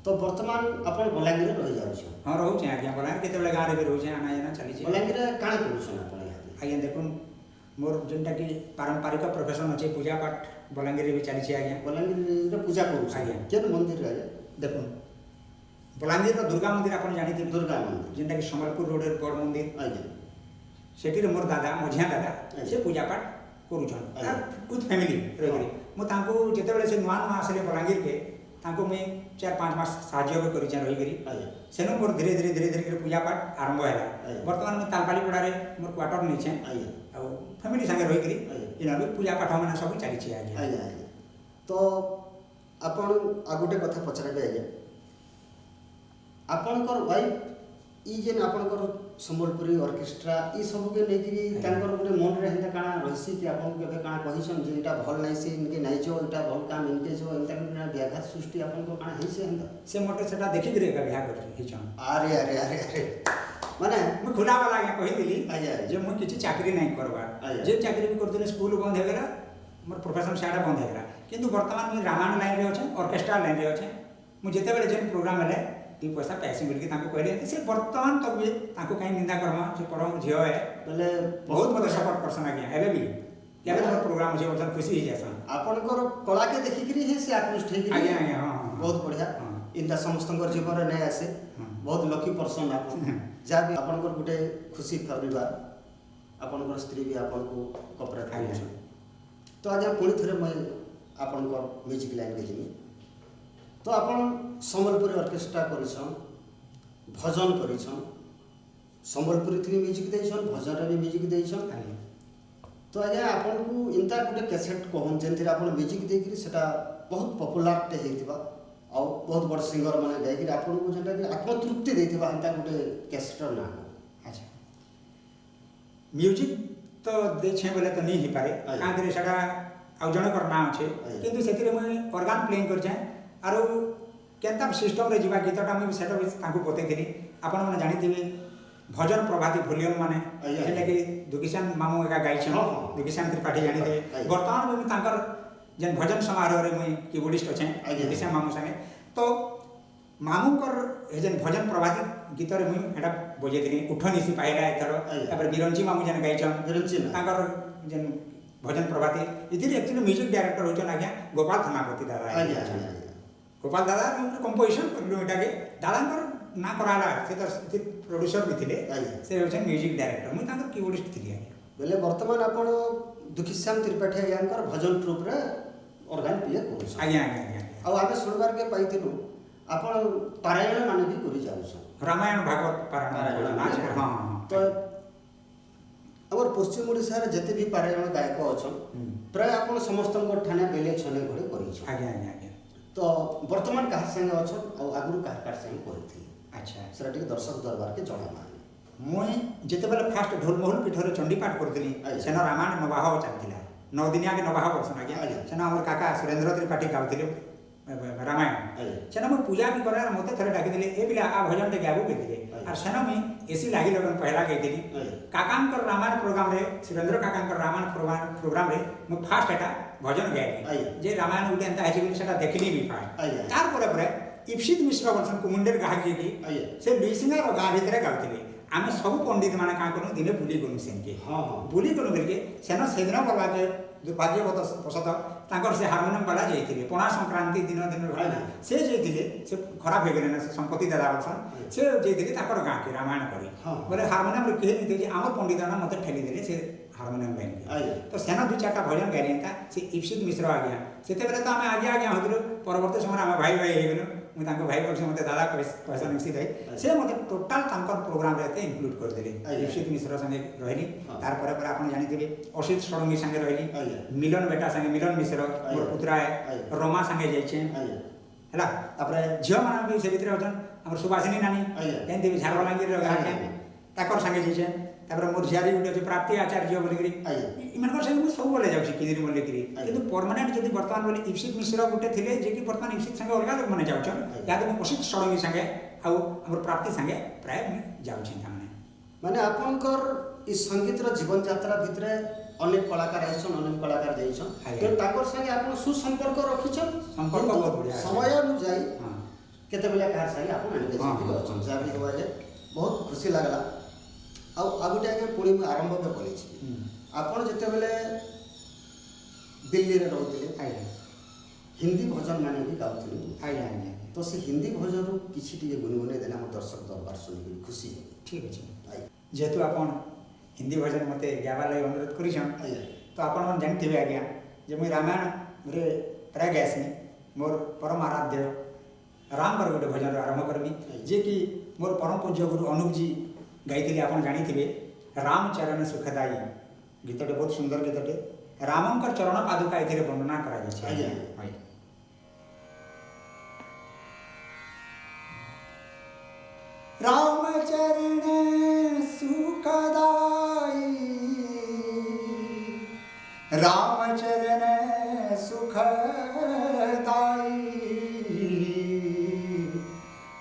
तो वर्तमान अपन बलांगीर रह जाउ छ हां रहउ छ आज्ञा बलांगीर केते बेले गां रे रहउ छ आना जाना चली छ बलांगीर काण करू छ अपन आज्ञा देखुन मोर जेंटा की पारंपरिक प्रोफेशन अछि पूजा पाठ बलांगीर रे भी चली छ आज्ञा बलांगीर रे पूजा करू छ आज्ञा केन मंदिर रे देखुन बलांगीर रो दुर्गा मंदिर अपन जानि थि दुर्गा मंदिर जेंटा की समलपुर रोड रे बड़ मंदिर आज्ञा सेठी रे मोर दादा मझिया दादा से पूजा पाठ करू छन विथ फैमिली रही मो तांको जेते बेले से नुआ नुआ आसले बलांगीर के तांको मैं 4-5 मास साहाଯ୍ୟ भी करी रही करी सेनो मोर धीरे धीरे पूजा पाठ आरंभ हैला वर्तमान में तालपाली पड़ा रे मोर क्वार्टर नहीं छे आ फैमिली संगे रही करी इना भी पूजा पाठ माने सब चली छे आगे तो आपण आगुटे कथा पचराबे आगे आपनकर वाइफ ई जेन आपनकर संबलपुरी ऑर्केस्ट्रा ई सब के लेकि तांकर गुटे मन रे हेता काना रहसी कि आपन केबे काना कहिसन जे इटा भल नै से इनके नै जो इटा भल काम इनके जो इनता ना व्याघात सृष्टि आपन को काना हेसे हंदा से मोटे सेटा देखि रे का बियाह कर हिचन अरे अरे अरे अरे माने मैं खुला वाला के कहि दिली जे मैं किछि चाकरी नै करबा जे चाकरी भी करदिले स्कूल बंद हे गेला मोर प्रोफेशन साडा बंद हे गेला किंतु वर्तमान में रामायण लाइन रे अछि ऑर्केस्ट्रा लाइन रे अछि मु जेते बेले जेन प्रोग्राम हेले ती पैसा पैसे मिल के ताको कहले से वर्तमान तक भी ताको कहीं निंदा करमा से परम झियो है बोले बहुत मते सपोर्ट करसन आ गया एबे भी केबे तो प्रोग्राम जे वर्तमान खुशी ही जासन आपनकर कला के देखि करी हे से आकृष्ट हे आज्ञा आज्ञा हां बहुत बढ़िया इंदा समस्तंकर जीवन रे नै आसे बहुत लकी पर्सन आप जा भी आपनकर गुटे खुशी परिवार आपनकर स्त्री भी आपन को कॉपरेट करछ तो आज पुणी थरे मैं आपनकर म्यूजिक लाइन के जिमी तो आपण संबलपुरी ऑर्केस्ट्रा करिछन भजन करिछन संबलपुरी थी म्यूजिक देछन भजन रे म्यूजिक देछन तो आज्ञा आपन को इंता गुटे कैसेट कहन जेंति आपन म्यूजिक देकरी सेटा बहुत पॉपुलर टे हेतिबा और बहुत बड़ सिंगर माने गायकरी आपन को जेंटा कि आत्मतृप्ति देथिबा इंता गुटे कैसेट ना अच्छा म्यूजिक तो देछे बोले तो नहीं ही पारे कांदरे सेटा आ जण करना छै किंतु सेतिरे मैं ऑर्गन प्लेइंग कर जाय आरो केनता सिस्टम रे जीवा गीतटा मैं सेटा तांको बतेथिली आपन माने जानिथिबे भजन प्रभाती वॉल्यूम माने जेटा कि दुकिसान मामू एका गाइछन दुकिसान त्रिपाठी जानिथे वर्तमान में तांकर जेन भजन समारोह रे मैं कीबोर्डिस्ट अछे दुकिसान मामू संगे तो मामू कर जेन भजन प्रभाती गीत रे मैं एटा बजेथिली उठनी सी पाइला एथरो तापर बिरंजी मामू जेन गाइछन बिरंजी तांकर जेन भजन प्रभाती इथिर एक्चुअली म्यूजिक डायरेक्टर होचन आज्ञा गोपाल थमापति दादा गोपाल दादा कंपोजिशन करलु एटा के दादांकर ना कराला से तो प्रोड्यूसर भी थिले से होचन म्यूजिक डायरेक्टर मैं तांकर कीबोर्डिस्ट थिली बेले वर्तमान आपण दुखीश्याम त्रिपाठी यांकर भजन ट्रुप रे ऑर्गन प्ले करू आज्ञा आज्ञा आ आमे सुनबार के पाइतिलु ଆପଣ ପାରାୟଣ ମାନେ ବି କରି ଯାଉଛନ୍ ରାମାୟଣ ଭାଗବତ ପାରାୟଣ ହଁ ତ ଆମର ପଶ୍ଚିମ ଓଡ଼ିଶାରେ ଯେତେ ବି ପାରାୟଣ ଗାୟକ ଅଛନ୍ ପ୍ରାୟ ଆପଣ ସମସ୍ତଙ୍କ ଠାନେ ବେଲେ ଛନେ ଘରେ କରିଛନ୍। ଆଜ୍ଞା ଆଜ୍ଞା ଆଜ୍ଞା। ତ ବର୍ତ୍ତମାନ କାହା ସାଙ୍ଗେ ଅଛନ୍ ଆଉ ଆଗରୁ କାହା ସାଙ୍ଗେ କରିଥିଲେ ଆଚ୍ଛା ସେଟା ଟିକେ ଦର୍ଶକ ଦରବାରକେ ଜଣାବା। ମୁଇଁ ଯେତେବେଳେ ଫାଷ୍ଟ ଢୋଲମୋହନ ପୀଠରେ ଚଣ୍ଡୀପାଠ କରୁଥିଲି ସେନ ରାମାୟଣ ନବାହ ଚାଲିଥିଲା 9 ଦିନିଆକେ ନବାହ ବର୍ଷନ ଆଜ୍ଞା ସେନ ଆମର କାକା ସୁରେନ୍ଦ୍ର ତ୍ରିପାଠୀ ଗାଉଥିଲେ ରାମାୟଣ ସେନ ମୁଁ ପୂଜା ବି କରେ ମୋତେ ଥରେ ଡାକିଦେଲେ ଏ ପିଲା ଆ ଭଜନଟେ ଗାଇବୁ କହିଥିଲେ আর সেন মুই এসি লাগি লগন পহলা গাইଥିଲି কাকাঙ্কর রামায়ণ প্রোগ্রামরে সুরেন্দ্র কাকাঙ্কর রামায়ণ প্রোগ্রামরে মু ফার্স্ট এটা ভজন গাইলি যে রামায়ণ গুটে এন্তা আছে বলি সেটা দেখিলি বি পায় তারপরে পরে ইপসিত মিশ্র বলছন কুমুন্ডের গাহ গিয়ে সে লুইসিঙ্গার গাঁ ভিতরে গাউଥିଲେ ଆମେ ସବୁ ପଣ୍ଡିତ ମାନେ କାଁ କଲୁ ଦିନେ ବୁଲି ଗଲୁ ସେନକେ ବୁଲି ଗଲୁ ବେଲକେ ସେନ ସେଦିନ ଗଲା ଯେ ଦୁର୍ଭାଗ୍ୟବତ ବଶତଃ ତାଙ୍କର ସେ ହାରମୋନିୟମ ବାଲା ଯାଇଥିଲେ ପଣା ସଂକ୍ରାନ୍ତି ଦିନ ସେ ଯାଇଥିଲେ ସେ ଖରାପ ହେଇଗଲେ ନା ସେ ସମ୍ପତ୍ତି ଦେଲା ବର୍ଷନ ସେ ଯାଇଥିଲେ ତାଙ୍କର ଗାଁକେ ରାମାୟଣ କରି ବୋଲେ ହାରମୋନିୟମରେ କେହି ନେଇଥିଲେ ଯେ ଆମର ପଣ୍ଡିତ ମାନେ ମୋତେ ଠେଲି ଦେଲେ ସେ ହାରମୋନିୟମ ଗାଇକି ତ ସେନ 2-4ଟା ଭଜନ ଗାଇଲେ ଏନ୍ତା ସେ ଇପସିତ ମିଶ୍ର ଆଜ୍ଞା ସେତେବେଳେ ତ ଆମେ ଆଜ୍ଞା ଆଜ୍ଞା ହଉଥିଲୁ ପରବର୍ତ୍ତୀ ସମୟରେ ଆମେ ଭାଇ ଭାଇ ହେଇଗଲୁ ମୁଁ ତାଙ୍କ ଭାଇ କହିଛି ମୋତେ ଦାଦା କହିସନ୍ ଇପସିତ ଭାଇ ସେ ମୋତେ ଟୋଟାଲ ତାଙ୍କର ପ୍ରୋଗ୍ରାମରେ ଏତେ ଇନକ୍ଲୁଡ କରିଦେଲେ ଇପସିତ ମିଶ୍ର ସାଙ୍ଗେ ରହିଲି ତାରପରେ ପରେ ଆପଣ ଜାଣିଥିବେ ଅସିତ ଷଡ଼ଙ୍ଗୀ ସାଙ୍ଗେ ରହିଲି ମିଲନ ବେଟା ସାଙ୍ଗେ ମିଲନ ମିଶ୍ର ମୋର ପୁତୁରା ରମା ସାଙ୍ଗେ ଯାଇଛେ ହେଲା ତାପରେ ଝିଅମାନେ ବି ସେ ଭିତରେ ଅଛନ୍ ଆମର ସୁବାସିନୀ ନାନୀ ଏମିତି ବି ଝାରବଲାଙ୍ଗୀର ଗାଁକେ ତାଙ୍କର ସାଙ୍ଗେ ଯାଇଛେ ତାପରେ ମୋର ଝିଆରୀ ଗୋଟେ ଅଛି ପ୍ରାପ୍ତି ଆଚାର୍ଯ୍ୟ ବୋଲିକିରି ଏମାନଙ୍କର ସାଙ୍ଗେ ମୁଁ ସବୁବେଳେ ଯାଉଛି କିଦିନ ବୋଲିକିରି କିନ୍ତୁ ପରମାନେଣ୍ଟ ଯଦି ବର୍ତ୍ତମାନ ବୋଲେ ଇପସିତ ମିଶ୍ର ଗୋଟେ ଥିଲେ ଯେ କି ବର୍ତ୍ତମାନ ଇପସିତ ସାଙ୍ଗେ ଅଲଗା ଲୋକମାନେ ଯାଉଛନ୍ ଇହାଦେ ମୁଁ ଅସିତ ଷଡ଼ଙ୍ଗୀ ସାଙ୍ଗେ ଆଉ ଆମର ପ୍ରାପ୍ତି ସାଙ୍ଗେ ପ୍ରାୟ ମୁଁ ଯାଉଛି ତାମାନେ ମାନେ ଆପଣଙ୍କର ଇ ସଙ୍ଗୀତର ଜୀବନ ଯାତ୍ରା ଭିତରେ ଅନେକ କଳାକାର ଆଇଛନ୍ ଅନେକ କଳାକାର ଯାଇଛନ୍ କିନ୍ତୁ ତାଙ୍କର ସାଙ୍ଗେ ଆପଣ ସୁସମ୍ପର୍କ ରଖିଛନ୍ ସମ୍ପର୍କ ବହୁତ ବଢ଼ିଆ ସମୟ ଅନୁଯାୟୀ କେତେବେଳେ କାହାର ସାଙ୍ଗେ ଆପଣ ଏନଗେଜ୍ ଅଛନ୍ ଯାହା ବି ହବା ଯେ ବହୁତ ଖୁସି ଲାଗଲା ଆଉ ଗୋଟେ ଆଜ୍ଞା ପୁଣି ମୁଁ ଆରମ୍ଭ କରିଛି ଆପଣ ଯେତେବେଳେ ଦିଲ୍ଲୀରେ ରହୁଥିଲେ ହିନ୍ଦୀ ଭଜନ ମାନେ ବି ଗାଉଥିଲେ ଆଜ୍ଞା ଆଜ୍ଞା ତ ସେ ହିନ୍ଦୀ ଭଜନରୁ କିଛି ଟିକେ ଗୁନଗୁନେଇ ଦେଲେ ଆମ ଦର୍ଶକ ଦରବାର ଶୁଣିକି ଖୁସି ହେବେ ଠିକ୍ ଅଛି ଯେହେତୁ ଆପଣ ହିନ୍ଦୀ ଭଜନ ମୋତେ ଗାଇବାର ଲାଗି ଅନୁରୋଧ କରିଛନ୍ ତ ଆପଣମାନେ ଜାଣିଥିବେ ଆଜ୍ଞା ଯେ ମୁଇଁ ରାମାୟଣରେ ପ୍ରାୟ ଗାଏସି ମୋର ପରମ ଆରାଧ୍ୟ ରାମଙ୍କର ଗୋଟେ ଭଜନ ଆରମ୍ଭ କରିବି ଯିଏକି ମୋର ପରମ ପୂଜ୍ୟ ଗୁରୁ ଅନୁପଜୀ ଗାଇଥିଲେ ଆପଣ ଜାଣିଥିବେ ରାମ ଚରଣ ସୁଖଦାୟୀ ଗୀତଟେ ବହୁତ ସୁନ୍ଦର ଗୀତଟେ ରାମଙ୍କର ଚରଣ ପାଦୁକା ଏଥିରେ ବର୍ଣ୍ଣନା କରାଯାଇଛି ଆଜ୍ଞା राम चरण सुखदाई राम चरण सुखदाई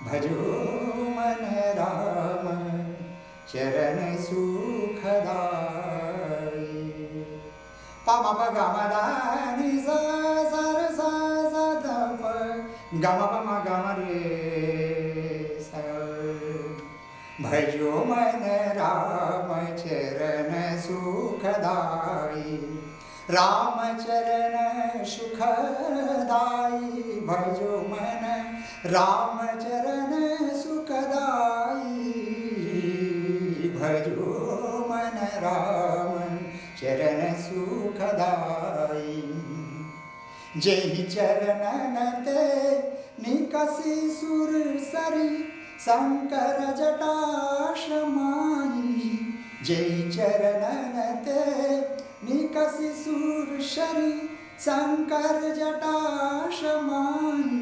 भजो मन राम चरण सुखदाई पम गमदानि सर सदप गम पम गम रे भजो मन राम चरण सुखदाई राम चरण सुखदाई भजो मन राम चरण सुखदाई भजो मन राम चरण सुखदाई जय चरणन ते निकसी सुर सरी शंकर जटाशमाई जय चरणन ते निकसी सुर शरी शंकर जटाशमाई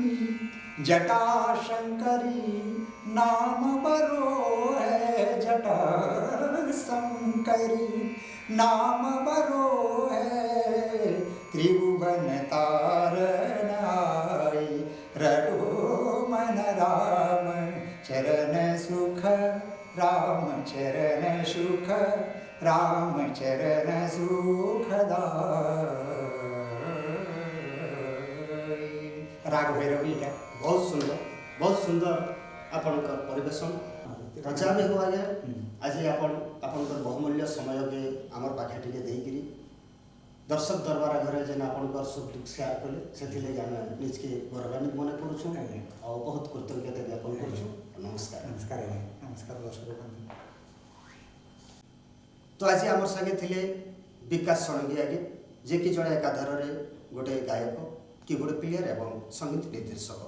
जटा शंकरी नाम बरो है जटा शंकरी नाम बरो है त्रिभुवन तारण आई रटो मन राम चरण सुख राम चरण सुख राम चरण सुखदाई राग भैरवी बहुत सुंदर आपणकर परिवेशन रजा भी हो आज्ञा आज आपणकर बहुमूल्य समय के आमर पाखे टिके देकरी दर्शक दरबार घरे जेन आपणकर सुख दुख शेयर कले सेथिले आम निजके गौरवान्वित मन करूँ और बहुत कृतज्ञता ज्ञापन करूँ नमस्कार नमस्कार नमस्कार दर्शक तो आज आम संगे थिले विकास षड़ंगी आगे जे कि जड़े एकाधार गोटे गायक कीबोर्ड प्लेयर एवं संगीत निर्देशक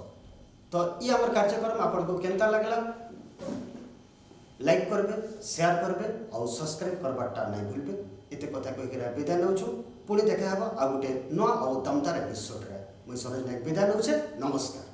तो ये आम कार्यक्रम आपको केनता लगला लाइक करबे शेयर करबे और सब्सक्राइब करवाटा नहीं भूलबे। एते कथा कहीकि विदाय नौछु पुणी देखा हम आ गोटे नुआ और दमदार एपिसोड रे मुई सरोज नायक विदाय नौछे। नमस्कार।